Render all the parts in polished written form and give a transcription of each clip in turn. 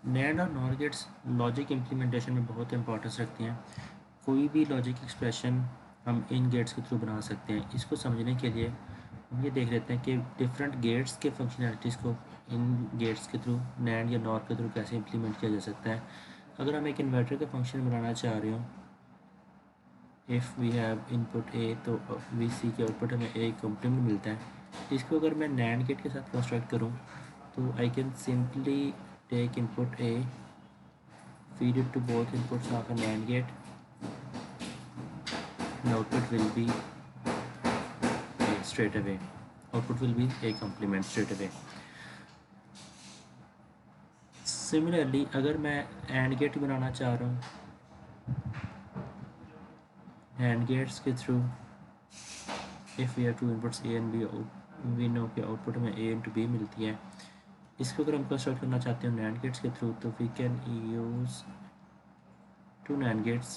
NAND और nor gets logic implementation में बहुत इंपॉर्टेंस रखती हैं। कोई भी लॉजिक एक्सप्रेशन हम इन गेट्स के थ्रू बना सकते हैं। इसको समझने के लिए हम ये देख लेते हैं कि डिफरेंट गेट्स के फंक्शनैलिटीज़ को इन गेट्स के थ्रू नैंड या नॉर के थ्रू कैसे इम्प्लीमेंट किया जा सकता है। अगर हम एक इन्वर्टर का फंक्शन बनाना चाह रहे हो, if we have input A, तो वी सी के आउटपुट हमें ए कॉम्प्लीमेंट मिलता है। इसको अगर मैं नैंड गेट के साथ कंस्ट्रक्ट करूँ तो I can simply take input A, feed it to both inputs of a NAND gate, and output will be A straight away. Output will be A complement straight away. Similarly, अगर मैं AND gate बनाना चाह रहा हूँ, AND gates के through if we have two inputs A and B, we know कि output में A into B मिलती है। इसको अगर हम कंस्ट्रक्ट करना चाहते हैं NAND gates के थ्रू, तो we can use two NAND gates।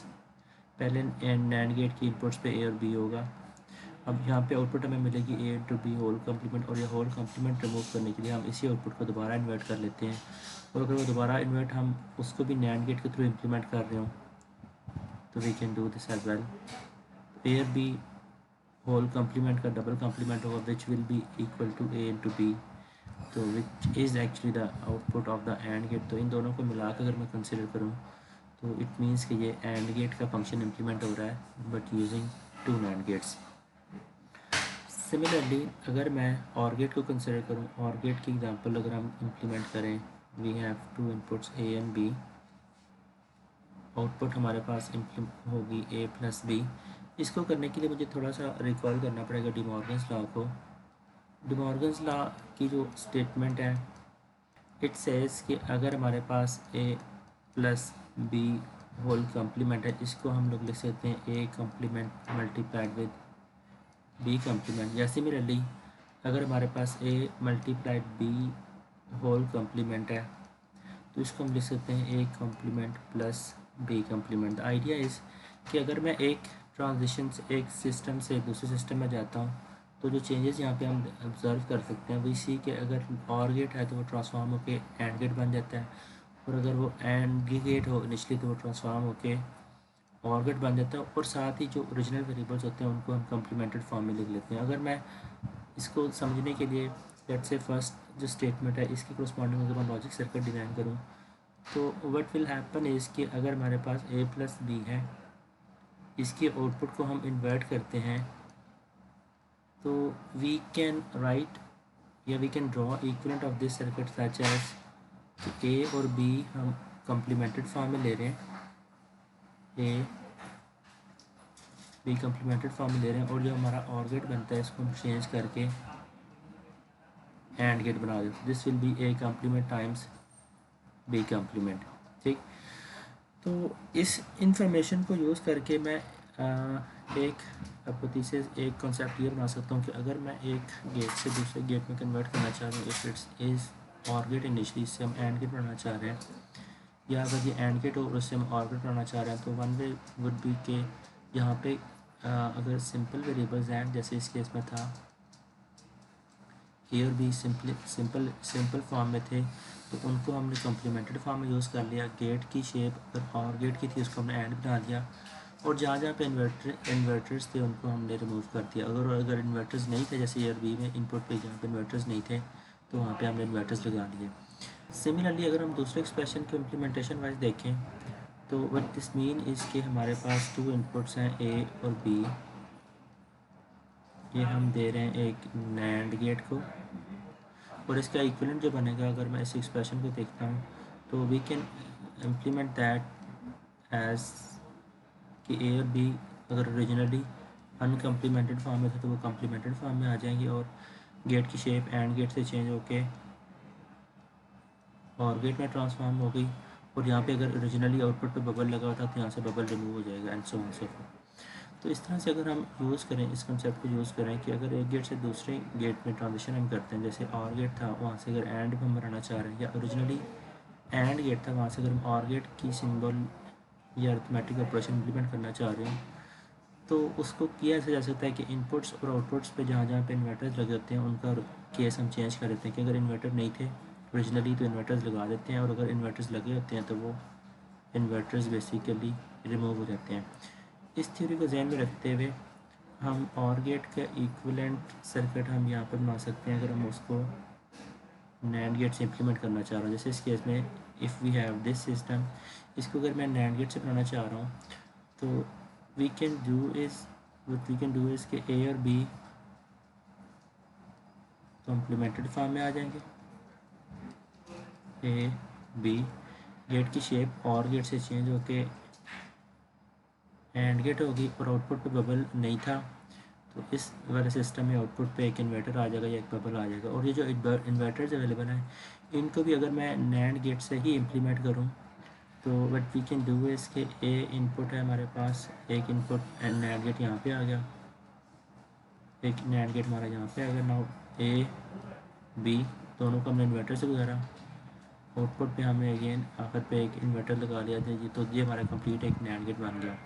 पहले NAND गेट की इनपुट्स पे A और B होगा। अब यहाँ पे आउटपुट हमें मिलेगी A into B whole complement, और ये होल कम्प्लीमेंट रिमूव करने के लिए हम इसी आउटपुट को दोबारा इन्वर्ट कर लेते हैं। और अगर वो दोबारा इन्वर्ट हम उसको भी नैंड गेट के थ्रू इम्प्लीमेंट कर रहे हो तो we can do this as well. A और B होल कम्प्लीमेंट का डबल कम्प्लीमेंट होगा which will be equal to A into B, तो which is actually the output of the AND gate. तो इन दोनों को मिला कर अगर मैं कंसिडर करूँ तो इट मीन्स कि ये एंड गेट का फंक्शन इम्प्लीमेंट हो रहा है but using two NAND gates. Similarly अगर मैं और गेट को कंसिडर करूँ, और गेट की एग्जांपल अगर हम इम्प्लीमेंट करें, we have two inputs A and B, output हमारे पास होगी ए प्लस बी। इसको करने के लिए मुझे थोड़ा सा रिकॉल करना पड़ेगा डी मॉर्गन्स लॉ को। डी मॉर्गन्स लॉ की जो स्टेटमेंट है, इट सेज कि अगर हमारे पास A plus B whole complement है, इसको हम लोग लिख सकते हैं A complement multiplied with B complement. या सिमिलरली अगर हमारे पास A multiplied B whole complement है तो इसको हम लिख सकते हैं A complement plus B complement. The idea is कि अगर मैं एक ट्रांजिशन से एक सिस्टम से दूसरे सिस्टम में जाता हूँ तो जो चेंजेस यहाँ पे हम ऑब्ज़र्व कर सकते हैं वो इसी के, अगर और गेट है तो वो ट्रांसफॉर्म होके एंड गेट बन जाता है, और अगर वो एंड गेट हो इनिशली तो वो ट्रांसफॉर्म होके और गेट बन जाता है। और साथ ही जो ओरिजिनल वेरिएबल्स होते हैं उनको हम कम्प्लीमेंटेड फॉर्म में लिख लेते हैं। अगर मैं इसको समझने के लिए लेट्स से फर्स्ट जो स्टेटमेंट है इसकी कोरस्पॉन्डिंग अगर मैं लॉजिक सर्किट डिज़ाइन करूँ तो व्हाट विल हैपन इज़ कि अगर हमारे पास ए प्लस बी है, इसके आउटपुट को हम इन्वर्ट करते हैं तो वी कैन राइट या we can draw equivalent of this circuit such as A और बी हम कम्प्लीमेंटेड फॉर्म में ले रहे हैं, ए बी कम्प्लीमेंटेड फॉर्म में ले रहे हैं, और जो हमारा और गेट बनता है इसको हम चेंज करके एंड गेट बना देते। This will be A complement times B complement. ठीक, तो इस इंफॉर्मेशन को यूज़ करके मैं एक हाइपोथेसिस, एक कॉन्सेप्ट ये बना सकता हूँ कि अगर मैं एक गेट से दूसरे गेट में कन्वर्ट करना चाह रहा हूँ, इफ इट्स इज़ और गेट इनिशली, इससे हम एंड गेट बनाना चाह रहे हैं, या अगर ये एंड गेट हो और उससे हम और गेट बनाना चाह रहे हैं, तो वन वे वुड बी के यहाँ पे अगर सिंपल वेरिएबल्स हैं जैसे इस केस में था ए और बी सिंपल फॉर्म में थे तो उनको हमने कम्प्लीमेंटेड फॉर्म में यूज़ कर लिया। गेट की शेप अगर और गेट की थी उसको हमने एंड बना दिया, और जहाँ जहाँ पे इन्वर्टर्स थे उनको हमने रिमूव कर दिया। अगर इन्वर्टर्स नहीं थे जैसे ए और बी में इनपुट पे जहाँ पे इन्वर्टर्स नहीं थे तो वहाँ पे हमने इन्वर्टर्स लगा दिए। सिमिलरली अगर हम दूसरे एक्सप्रेशन को इम्प्लीमेंटेशन वाइज देखें तो व्हाट दिस मीन इज़ कि हमारे पास टू इनपुट्स हैं ए और बी, ये हम दे रहे हैं एक नैंड गेट को, और इसका इक्विवेलेंट जो बनेगा अगर मैं इस एक्सप्रेशन को देखता हूँ तो we can implement that as कि ए और बी अगर ओरिजिनली अनकम्प्लीमेंटेड फॉर्म में थे तो वो कम्प्लीमेंटेड फॉर्म में आ जाएंगे, और गेट की शेप एंड गेट से चेंज होके और गेट में ट्रांसफॉर्म हो गई, और यहाँ पे अगर ओरिजिनली आउटपुट पे बबल लगा हुआ था तो यहाँ से बबल रिमूव हो जाएगा and so on so fourth. तो इस तरह से अगर हम यूज़ करें, इस कंसेप्ट को यूज़ करें कि अगर एक गेट से दूसरे गेट में ट्रांजिशन हम करते हैं, जैसे और गेट था वहाँ से अगर एंड हम बनाना चाह रहे हैं, या ओरिजिनली एंड गेट था वहाँ से अगर हम और गेट की सिंबल या अरिथमेटिक ऑपरेशन इम्प्लीमेंट करना चाह रहे हैं तो उसको किया ऐसा जा सकता है कि इनपुट्स और आउटपुट्स पे जहाँ जहाँ पे इन्वर्टर्स लगे होते हैं उनका केस हम चेंज कर देते हैं कि अगर इन्वर्टर नहीं थे ओरिजिनली तो इन्वर्टर्स लगा देते हैं, और अगर इन्वर्टर्स लगे होते हैं तो वो इन्वर्टर्स बेसिकली रिमूव हो जाते हैं। इस थ्योरी को ध्यान में रखते हुए हम ऑर गेट का इक्विवेलेंट सर्किट हम यहाँ पर बना सकते हैं अगर हम उसको नैंड गेट से इम्प्लीमेंट करना चाह रहा हूँ। जैसे इस केस में if we have this system, इसको अगर मैं नैंड गेट से बनाना चाह रहा हूँ तो वी कैन डू इज़ के ए और बी कॉम्प्लीमेंटेड फॉर्म में आ जाएंगे। ए बी गेट की शेप और गेट से चेंज होके एंड गेट होगी, और आउटपुट पे बबल नहीं था तो इस वाले सिस्टम में आउटपुट पे एक इन्वर्टर आ जाएगा या एक बबल आ जाएगा। और ये जो इन्वर्टर्स अवेलेबल हैं इनको भी अगर मैं नैंड गेट से ही इम्प्लीमेंट करूँ तो व्हाट वी कैन डू है, इसके ए इनपुट है हमारे पास, एक इनपुट नैंड गेट यहाँ पे आ गया, एक नैंड गेट हमारा यहाँ पे आ गया। नाउ ए बी दोनों को हमने इन्वर्टर से गुजारा, आउटपुट पे हमने अगेन आखिर पे एक इन्वर्टर लगा लिया था जी, तो ये हमारा कंप्लीट एक नैंड गेट बन गया।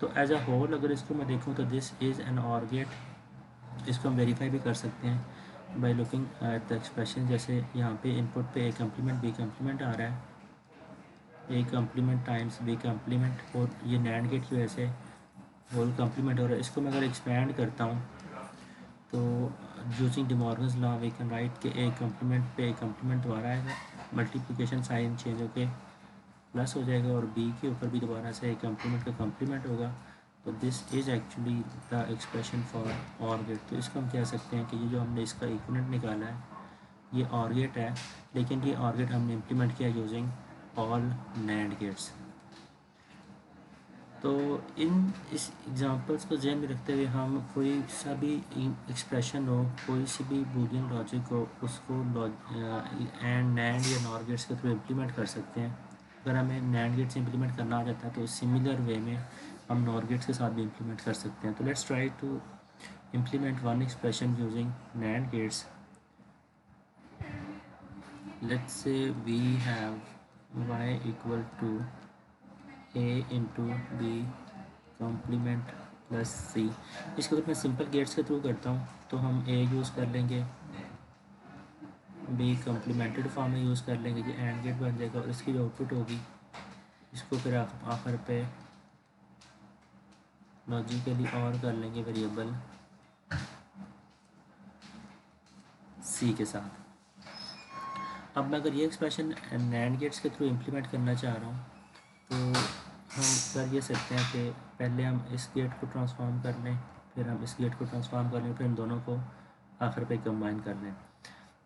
तो एज अ होल अगर इसको मैं देखूँ तो this is an OR gate. इसको हम वेरीफाई भी कर सकते हैं by looking at the expression. जैसे यहाँ पे इनपुट पे ए कम्प्लीमेंट बी कम्प्लीमेंट आ रहा है, A complement times B complement, और ये नैंड गेट की वजह से होल कम्प्लीमेंट हो रहा है। इसको मैं अगर एक्सपैंड करता हूँ तो using De Morgan's law we can write के ए कम्प्लीमेंट पे ए कम्प्लीमेंट दोबारा आएगा, मल्टीप्लिकेशन साइन चेंज होके प्लस हो जाएगा, और बी के ऊपर भी दोबारा से ए कम्प्लीमेंट का कम्प्लीमेंट होगा। तो this is actually the expression for OR gate. तो इसको हम कह सकते हैं कि ये जो हमने इसका इक्विवेलेंट निकाला है ये ऑर गेट है, लेकिन ये ऑर गेट हमने इम्प्लीमेंट किया यूजिंग ऑल नैंड गेट्स। तो इस एग्जांपल्स को ध्यान में रखते हुए हम कोई सा भी एक्सप्रेशन हो, कोई सी भी बूलियन लॉजिक हो, उसको एंड नैंड या नॉर गेट्स के थ्रू इम्प्लीमेंट कर सकते हैं। अगर हमें नैंड गेट्स इम्प्लीमेंट करना आ जाता है तो सिमिलर वे में हम नॉर गेट्स के साथ भी इम्प्लीमेंट कर सकते हैं। तो let's try to implement one expression using NAND gates. Let's say we have y equal to a into B complement plus C. इसको अगर मैं सिंपल गेट्स के थ्रू करता हूँ तो हम a यूज़ कर लेंगे, b कॉम्प्लीमेंटेड फॉर्म में यूज़ कर लेंगे, ये एंड गेट बन जाएगा, और इसकी जो आउटपुट होगी इसको फिर आखिर पे लॉजिकली और कर लेंगे वेरिएबल c के साथ। अब मैं अगर ये एक्सप्रेशन नैंड गेट्स के थ्रू इम्प्लीमेंट करना चाह रहा हूँ तो हम कर ये सकते हैं कि पहले हम इस गेट को ट्रांसफॉर्म कर लें, फिर हम इस गेट को ट्रांसफॉर्म कर लें, फिर इन दोनों को आखिर पे कंबाइन कर लें।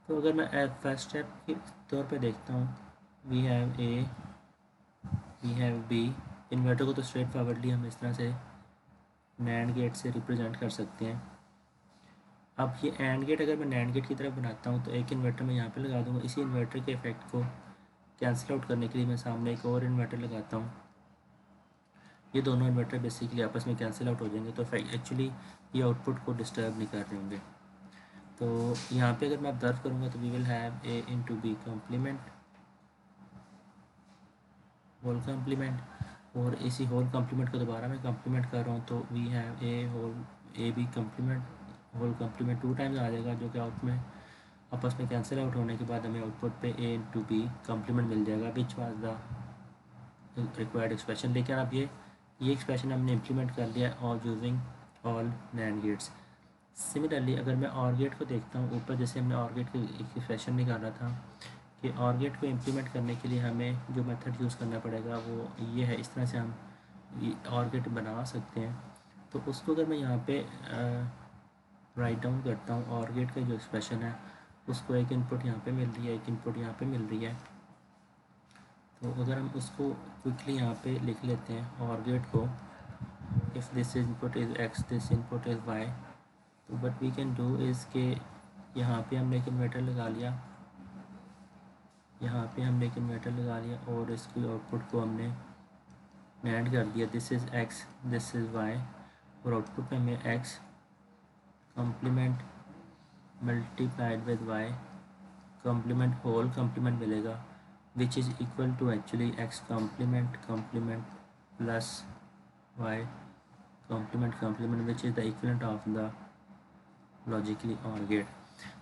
तो अगर मैं फर्स्ट स्टेप के तौर पे देखता हूँ, we have A we have B, inverter को तो स्ट्रेट फॉरवर्डली हम इस तरह से नैंड गेट से रिप्रेजेंट कर सकते हैं। अब ये एंड गेट अगर मैं नैंड गेट की तरफ बनाता हूँ तो एक इन्वर्टर मैं यहाँ पे लगा दूँगा, इसी इन्वर्टर के इफेक्ट को कैंसिल आउट करने के लिए मैं सामने एक और इन्वर्टर लगाता हूँ। ये दोनों इन्वर्टर बेसिकली आपस में कैंसिल आउट हो जाएंगे, तो एक्चुअली ये आउटपुट को डिस्टर्ब नहीं कर रहे होंगे। तो यहाँ पे अगर मैं ऑब्जर्व करूँगा तो we will have A into B complement whole complement, और इसी होल कॉम्प्लीमेंट को दोबारा मैं कॉम्प्लीमेंट कर रहा हूँ तो we have A B complement whole complement 2 times आ जाएगा, जो कि आउट में आपस में कैंसिल आउट होने के बाद हमें आउटपुट पे ए इंटू बी कॉम्प्लीमेंट मिल जाएगा, which was the required expression. लेकिन अब ये एक्सप्रेशन हमने इम्प्लीमेंट कर लिया और using all NAND gates. Similarly अगर मैं ऑर गेट को देखता हूँ, ऊपर जैसे हमने ऑर गेट की एक एक्सप्रेशन निकाला था कि ऑर गेट को इम्प्लीमेंट करने के लिए हमें जो मेथड यूज़ करना पड़ेगा वो ये है, इस तरह से हम ऑर गेट बना सकते हैं। तो उसको अगर मैं यहाँ पे राइट डाउन करता हूँ, ऑर गेट का जो एक्सप्रेशन है उसको एक इनपुट यहाँ पे मिल रही है, एक इनपुट यहाँ पे मिल रही है। तो अगर हम उसको क्विकली यहाँ पे लिख लेते हैं ऑर गेट को, if this input is X this input is Y, तो but we can do is के यहाँ पे हमने एक इन्वर्टर लगा लिया, यहाँ पे हमने एक इन्वर्टर लगा लिया और इसकी आउटपुट को हमने ऐड कर दिया, this is X this is Y, और आउटपुट में हमें X complement multiplied with Y complement whole complement मिलेगा, which is equal to actually x complement plus y complement which is the equivalent of the logically OR gate।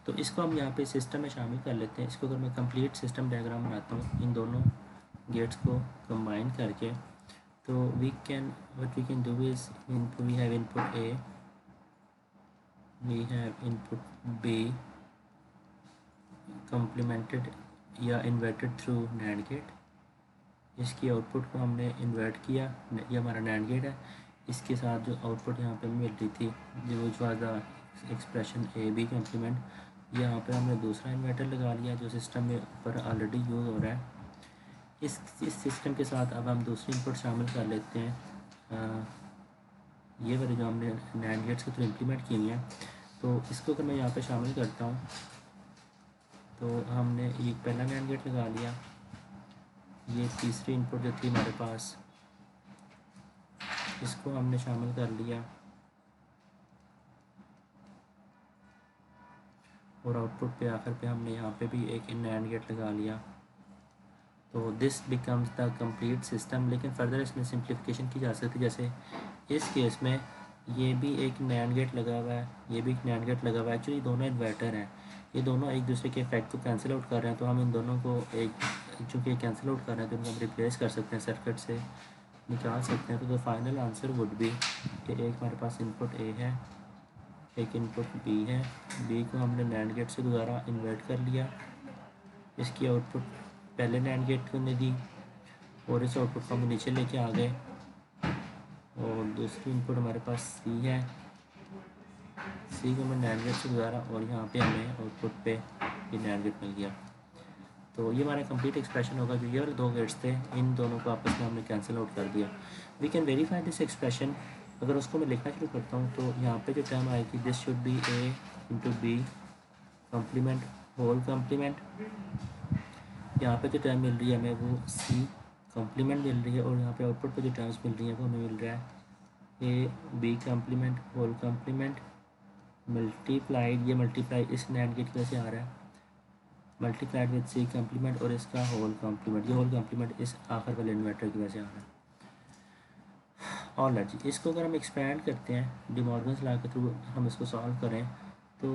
तो इसको हम यहाँ पे system में शामिल कर लेते हैं। इसको अगर मैं कंप्लीट सिस्टम डायग्राम बनाता हूँ इन दोनों गेट्स को कंबाइन करके, तो what we can do is we have input A, we have input B complemented या इन्वर्टेड थ्रू NAND गेट। इसकी आउटपुट को हमने इन्वर्ट किया, ये हमारा NAND गेट है। इसके साथ जो आउटपुट यहाँ पे मिल रही थी जो was the expression A B complement, यहाँ पे हमने दूसरा इन्वर्टर लगा लिया जो सिस्टम में ऊपर ऑलरेडी यूज़ हो रहा है। इस सिस्टम के साथ अब हम दूसरी इनपुट शामिल कर लेते हैं, ये वाली जो हमने NAND गेट्स के थ्रू इम्प्लीमेंट की हुई है। तो इसको अगर मैं यहाँ पे शामिल करता हूँ तो हमने एक पहला NAND गेट लगा लिया, ये तीसरी इनपुट जो थी हमारे पास इसको हमने शामिल कर लिया और आउटपुट पे आखिर पे हमने यहाँ पे भी एक NAND गेट लगा लिया। तो this becomes the complete system. लेकिन फर्दर इसमें सिंप्लीफिकेशन की जा सकती है, जैसे इस केस में ये भी एक NANड गेट लगा हुआ है, ये भी एक NANड गेट लगा हुआ है। एक्चुअली दोनों इन्वर्टर हैं, ये दोनों एक दूसरे के इफेक्ट को कैंसिल आउट कर रहे हैं। तो हम इन दोनों को चूँकि कैंसिल आउट कर रहे हैं तो इनको हम रिप्लेस कर सकते हैं, सर्किट से निकाल सकते हैं। तो फाइनल आंसर वुड बी कि एक हमारे पास इनपुट ए है, एक इनपुट बी है। बी को हमने NANड गेट से दोबारा इन्वर्ट कर लिया, इसकी आउटपुट पहले NANड गेट को ने दी और इस आउटपुट को हम नीचे लेके आ गए। और दूसरी इनपुट हमारे पास सी है, सी को हमें NANड गेट से गुजारा और यहाँ पे हमें आउटपुट पे ये NANड गेट मिल गया। तो ये हमारा कंप्लीट एक्सप्रेशन होगा। जो ये वाले दो गेट्स थे इन दोनों को आपस में हमने कैंसिल आउट कर दिया। We can verify this expression. अगर उसको मैं लिखना शुरू करता हूँ तो यहाँ पे जो टर्म आएगी this should be A into B complement whole complement. यहाँ पे जो टर्म मिल रही है हमें वो सी कम्प्लीमेंट मिल रही है और यहाँ पे आउटपुट पे जो टर्म्स मिल रही हैं वो हमें मिल रहा है A B complement whole complement multiplied, ये मल्टीप्लाई इस NANड गेट की वजह से आ रहा है, मल्टीप्लाइड विद सी कम्प्लीमेंट और इसका होल कम्प्लीमेंट, ये होल कम्प्लीमेंट इस आखिर वाले इन्वर्टर की वजह से आ रहा है। और जी इसको अगर हम एक्सपैंड करते हैं डी मॉर्गन्स लॉ के थ्रू हम इसको सॉल्व करें तो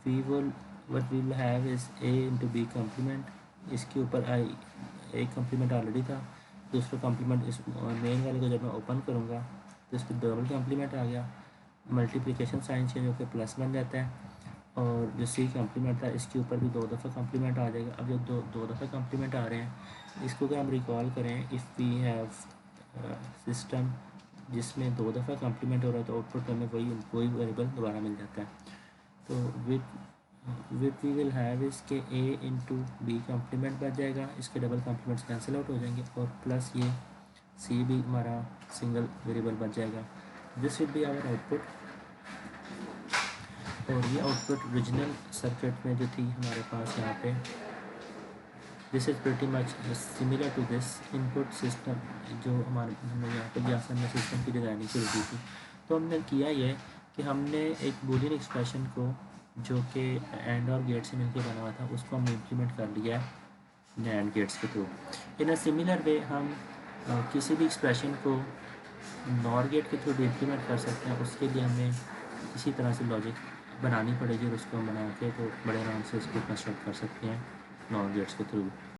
we will have is A into B complement. इसके ऊपर एक कम्प्लीमेंट ऑलरेडी था, दूसरा कम्प्लीमेंट इस मेन वाले को जब मैं ओपन करूँगा तो इस पर डबल कम्प्लीमेंट आ गया, मल्टीप्लिकेशन साइन चेंज होकर प्लस बन जाता है। और जो सी कम्प्लीमेंट था इसके ऊपर भी दो दफ़ा कम्प्लीमेंट आ जाएगा। अब जब दो दफ़ा कम्प्लीमेंट आ रहे हैं इसको अगर हम रिकॉल करें, इफ़ वी हैव सिस्टम जिसमें दो दफ़ा कम्प्लीमेंट हो रहा है तो आउटपुट हमें वही वेरिएबल दोबारा मिल जाता है। तो विथ वी विल हैव इसके ए इंटू बी कम्प्लीमेंट बच जाएगा, इसके डबल कम्प्लीमेंट्स कैंसिल आउट हो जाएंगे और प्लस ये सी भी हमारा सिंगल वेरिएबल बच जाएगा। This will be our output. और ये आउटपुट ओरिजिनल सर्किट में जो थी हमारे पास यहाँ पे, this is pretty much similar to this input system जो हमने यहाँ पर यासन में सिस्टम की डिज़ाइनिंग शुरू की थी। तो हमने किया ये कि हमने एक बूलियन एक्सप्रेशन को जो कि एंड और गेट से मिलकर बना हुआ था उसको हमने इम्प्लीमेंट कर लिया NANड गेट्स के through. In a similar way हम किसी भी एक्सप्रेशन को NOR गेट के थ्रू भी इम्प्लीमेंट कर सकते हैं। उसके लिए हमें इसी तरह से लॉजिक बनानी पड़ेगी और उसको हम बना के तो बड़े आराम से इसको कंस्ट्रक्ट कर सकते हैं NOR गेट्स के थ्रू।